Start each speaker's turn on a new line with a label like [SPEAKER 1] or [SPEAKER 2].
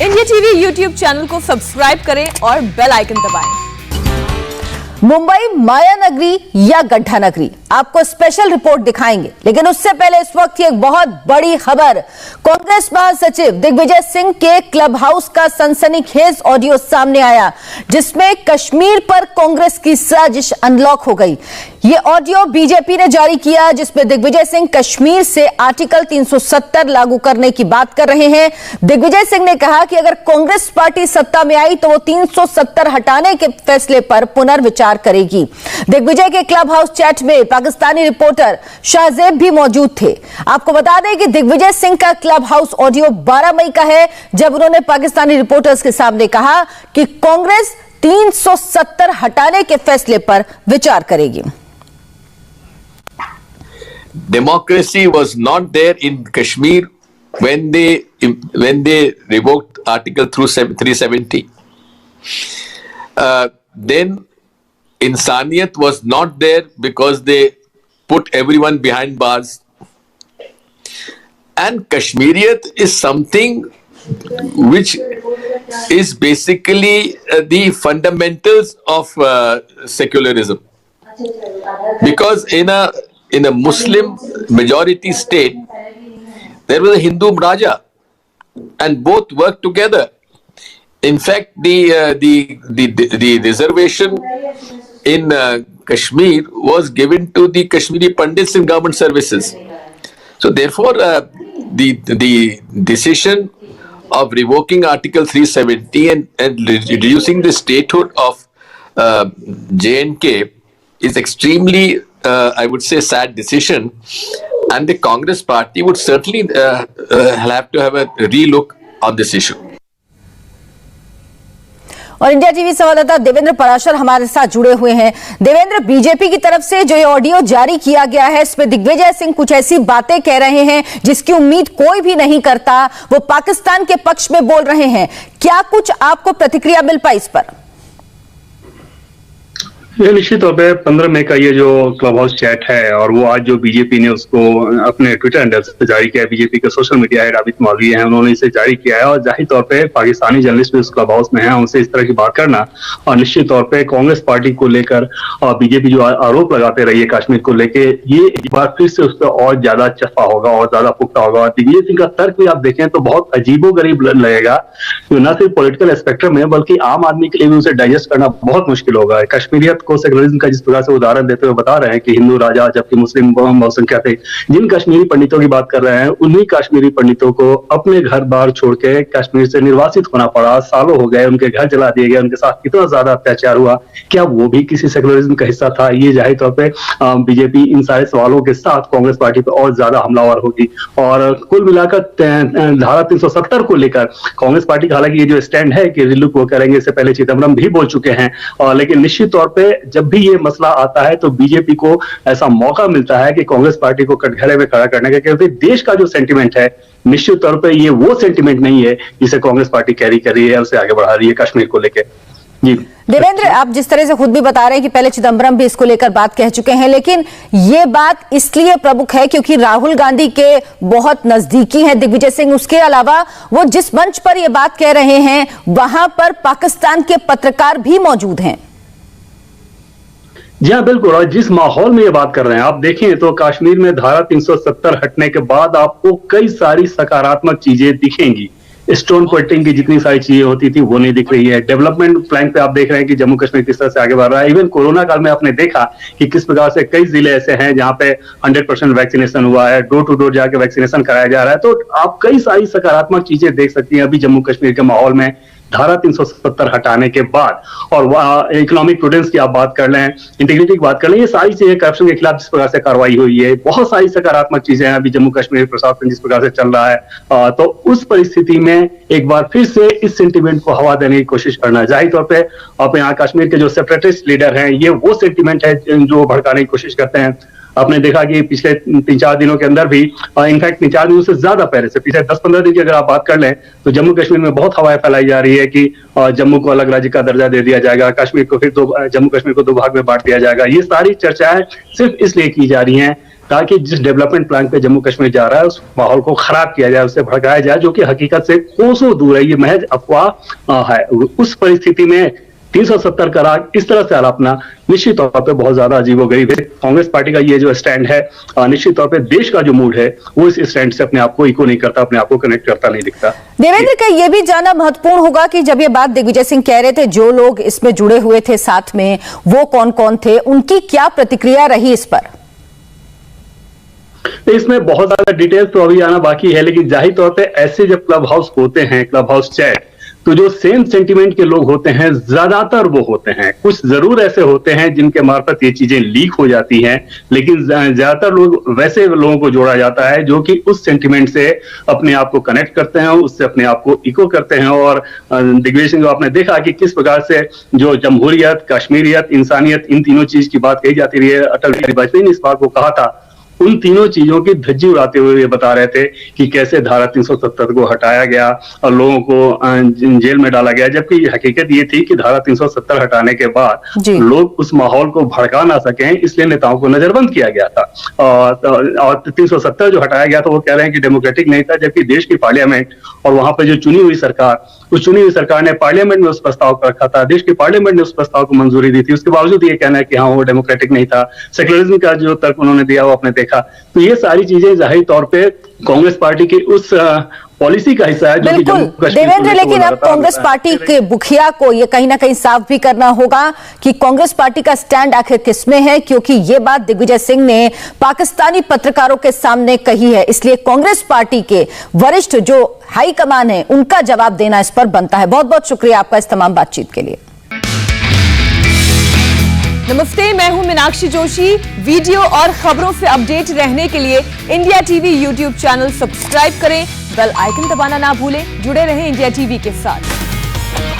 [SPEAKER 1] India TV YouTube channel को subscribe करें और बेल आइकन दबाएं।
[SPEAKER 2] मुंबई माया नगरी या गड्ढा नगरी, आपको स्पेशल रिपोर्ट दिखाएंगे, लेकिन उससे पहले इस वक्त एक बहुत बड़ी खबर। कांग्रेस महासचिव दिग्विजय सिंह के क्लब हाउस का सनसनीखेज ऑडियो सामने आया, जिसमें कश्मीर पर कांग्रेस की साजिश अनलॉक हो गई। ये ऑडियो बीजेपी ने जारी किया, जिसमें दिग्विजय सिंह कश्मीर से आर्टिकल 370 लागू करने की बात कर रहे हैं। दिग्विजय सिंह ने कहा कि अगर कांग्रेस पार्टी सत्ता में आई तो वो 370 हटाने के फैसले पर पुनर्विचार करेगी। दिग्विजय के क्लब हाउस चैट में पाकिस्तानी रिपोर्टर शाहजेब भी मौजूद थे। आपको बता दें कि दिग्विजय सिंह का क्लब हाउस ऑडियो 12 मई का है, जब उन्होंने पाकिस्तानी रिपोर्टर्स के सामने कहा कि कांग्रेस 370 हटाने के फैसले पर विचार करेगी।
[SPEAKER 3] Democracy was not there in Kashmir when they revoked Article 370. Then Insaniyat was not there because they put everyone behind bars. And Kashmiriyat is something which is basically the fundamentals of secularism. Because in a Muslim majority state, there was a Hindu Raja, and both worked together. In fact, the reservation in Kashmir was given to the Kashmiri Pandits in government services. So therefore, the decision of revoking Article 370 and reducing the statehood of J&K is extremely, I would say, sad decision, and the Congress party would certainly have to have a relook on this issue.
[SPEAKER 2] और India TV संवाददाता देवेंद्र पराशर हमारे साथ जुड़े हुए हैं। Devendra, BJP की तरफ से जो ये ऑडियो जारी किया गया है, इसमें दिग्विजय सिंह कुछ ऐसी बातें कह रहे हैं जिसकी उम्मीद कोई भी नहीं करता। वो पाकिस्तान के पक्ष में बोल रहे हैं। क्या कुछ आपको प्रतिक्रिया मिल पाई इस पर?
[SPEAKER 4] ये निश्चित तौर पे 15 मई का ये जो क्लब हाउस चैट है, और वो आज जो बीजेपी ने उसको अपने ट्विटर हैंडल से जारी किया है, बीजेपी के सोशल मीडिया हेड आबिद मौलवी हैं, उन्होंने इसे जारी किया है। और जाहिर तौर पे पाकिस्तानी जर्नलिस्ट भी उस क्लब हाउस में हैं, उनसे इस तरह की बात करना और निश्चित तौर पे कांग्रेस पार्टी को लेकर और बीजेपी जो आरोप लगाते रही है कश्मीर को लेकर, ये एक बार फिर से उस पर और ज्यादा चस्पा होगा और ज्यादा पुख्ता होगा। और दिग्विजय सिंह का तर्क भी आप देखें तो बहुत अजीबोगरीब लगेगा, न सिर्फ पॉलिटिकल स्पेक्ट्रम में बल्कि आम आदमी के लिए भी उसे डाइजेस्ट करना बहुत मुश्किल होगा। कश्मीरियत को सेकुलरिज्म का जिस प्रकार से उदाहरण देते हुए बता रहे हैं कि हिंदू राजा जबकि मुस्लिम बहुसंख्या थे, जिन कश्मीरी पंडितों की बात कर रहे हैं, उन्हीं कश्मीरी पंडितों को अपने घर बार छोड़ के कश्मीर से निर्वासित होना पड़ा, सालों हो गए, उनके घर जला दिए गए, उनके साथ कितना ज्यादा अत्याचार हुआ, क्या वो भी किसी सेकुलरिज्म का हिस्सा था? ये जाहिर तौर पे बीजेपी इन सारे सवालों के साथ कांग्रेस पार्टी पर और ज्यादा हमलावर होगी। और कुल मिलाकर धारा 370 को लेकर कांग्रेस पार्टी का हालांकि ये जो स्टैंड है कि रिलुक वो करेंगे, इससे पहले चिदम्बरम भी बोल चुके हैं, लेकिन निश्चित तौर पर जब भी ये मसला आता है तो बीजेपी को ऐसा मौका मिलता है कि कांग्रेस पार्टी को कटघरे में खड़ा करने का, क्योंकि देश का जो सेंटीमेंट है निश्चित तौर पे ये वो सेंटीमेंट नहीं है जिसे कांग्रेस पार्टी कैरी कर रही है, उसे आगे बढ़ा रही है कश्मीर को लेकर। जी
[SPEAKER 2] देवेंद्र, आप जिस तरह से खुद भी बता रहे हैं कि पहले चिदम्बरम भी इसको लेकर बात कह चुके हैं, लेकिन ये बात इसलिए प्रमुख है क्योंकि राहुल गांधी के बहुत नजदीकी हैं दिग्विजय सिंह। उसके अलावा वो जिस मंच पर ये बात कह रहे हैं, वहां पर पाकिस्तान के पत्रकार भी मौजूद हैं।
[SPEAKER 4] जी हाँ, बिल्कुल। और जिस माहौल में ये बात कर रहे हैं, आप देखें तो कश्मीर में धारा 370 हटने के बाद आपको कई सारी सकारात्मक चीजें दिखेंगी। स्टोन कोटिंग की जितनी सारी चीजें होती थी वो नहीं दिख रही है। डेवलपमेंट प्लान पे आप देख रहे हैं कि जम्मू कश्मीर किस तरह से आगे बढ़ रहा है। इवन कोरोना काल में आपने देखा कि किस प्रकार से कई जिले ऐसे हैं जहां पे 100% वैक्सीनेशन हुआ है, डोर टू डोर जाके वैक्सीनेशन कराया जा रहा है। तो आप कई सारी सकारात्मक चीजें देख सकती हैं अभी जम्मू कश्मीर के माहौल में धारा 370 हटाने के बाद। और इकोनॉमिक प्रूडेंस की आप बात कर लें, इंटीग्रिटी की बात कर लें, ये सारी चीजें करप्शन के खिलाफ जिस प्रकार से कार्रवाई हुई है, बहुत सारी सकारात्मक चीजें हैं अभी जम्मू कश्मीर प्रशासन जिस प्रकार से चल रहा है। तो उस परिस्थिति में एक बार फिर से इस सेंटीमेंट को हवा देने की कोशिश करना, जाहिर तौर पे आप यहाँ कश्मीर के जो सेपरेटिस्ट लीडर हैं, ये वो सेंटीमेंट है जो भड़काने की कोशिश करते हैं। आपने देखा कि पिछले 3-4 दिनों के अंदर भी, इनफैक्ट 3-4 दिनों से ज्यादा पहले से, पिछले 10-15 दिन की अगर आप बात कर लें तो जम्मू कश्मीर में बहुत हवाएं फैलाई जा रही है कि जम्मू को अलग राज्य का दर्जा दे दिया जाएगा, कश्मीर को फिर जम्मू कश्मीर को 2 भाग में बांट दिया जाएगा। ये सारी चर्चाएं सिर्फ इसलिए की जा रही हैं ताकि जिस डेवलपमेंट प्लान पे जम्मू कश्मीर जा रहा है उस माहौल को खराब किया जाए, उससे भड़काया जाए, जो कि हकीकत से कोसों दूर है, ये महज अफवाह है। उस परिस्थिति में 370 का राग इस तरह से आलापना निश्चित तौर पे बहुत ज्यादा अजीबोगरीब है। कांग्रेस पार्टी का ये जो स्टैंड है, निश्चित तौर पे देश का जो मूड है वो इस स्टैंड से अपने आप को इको नहीं करता, अपने आप को कनेक्ट करता नहीं दिखता।
[SPEAKER 2] देवेंद्र का ये भी जानना महत्वपूर्ण होगा कि जब ये बात दिग्विजय सिंह कह रहे थे, जो लोग इसमें जुड़े हुए थे साथ में, वो कौन कौन थे, उनकी क्या प्रतिक्रिया रही इस पर?
[SPEAKER 4] इसमें बहुत ज्यादा डिटेल्स तो अभी आना बाकी है, लेकिन जाहिर तौर पे ऐसे जब क्लब हाउस होते हैं, क्लब हाउस चैट, तो जो सेम सेंटिमेंट के लोग होते हैं ज्यादातर वो होते हैं। कुछ जरूर ऐसे होते हैं जिनके मार्फत ये चीजें लीक हो जाती हैं, लेकिन ज्यादातर लोग वैसे लोगों को जोड़ा जाता है जो कि उस सेंटिमेंट से अपने आप को कनेक्ट करते हैं, उससे अपने आप को इको करते हैं। और दिग्विजय सिंह को आपने देखा कि किस प्रकार से जो जमहूरियत, कश्मीरियत, इंसानियत, इन तीनों चीज की बात कही जाती रही है। अटल बिहारी वाजपेयी ने इस बात को कहा था, उन तीनों चीजों की धज्जी उड़ाते हुए बता रहे थे कि कैसे धारा 370 को हटाया गया और लोगों को जेल में डाला गया, जबकि हकीकत ये थी कि धारा 370 हटाने के बाद लोग उस माहौल को भड़का ना सकें, इसलिए नेताओं को नजरबंद किया गया था। और 370 जो हटाया गया था वो कह रहे हैं कि डेमोक्रेटिक नहीं था, जबकि देश की पार्लियामेंट और वहां पर जो चुनी हुई सरकार, उस चुनी हुई सरकार ने पार्लियामेंट में उस प्रस्ताव को रखा था, देश की पार्लियामेंट ने उस प्रस्ताव को मंजूरी दी थी। उसके बावजूद ये कहना है कि हाँ वो डेमोक्रेटिक नहीं था, सेक्युलरिज्म का जो तर्क उन्होंने दिया वो आपने देखा। तो ये सारी चीजें जाहिर तौर पे कांग्रेस पार्टी की उस पॉलिसी का हिस्सा है जो कि जम्मू कश्मीर।
[SPEAKER 2] देवेंद्र, लेकिन अब कांग्रेस पार्टी के मुखिया को ये कहीं ना कहीं साफ भी करना होगा कि कांग्रेस पार्टी का स्टैंड आखिर किसमें है, क्योंकि ये बात दिग्विजय सिंह ने पाकिस्तानी पत्रकारों के सामने कही है। इसलिए कांग्रेस पार्टी के वरिष्ठ जो हाईकमान है उनका जवाब देना इस पर बनता है। बहुत बहुत शुक्रिया आपका इस तमाम बातचीत के लिए।
[SPEAKER 1] नमस्ते, मैं हूं मीनाक्षी जोशी। वीडियो और खबरों से अपडेट रहने के लिए India TV YouTube channel subscribe करें, बेल आइकन दबाना ना भूलें। जुड़े रहें इंडिया टीवी के साथ।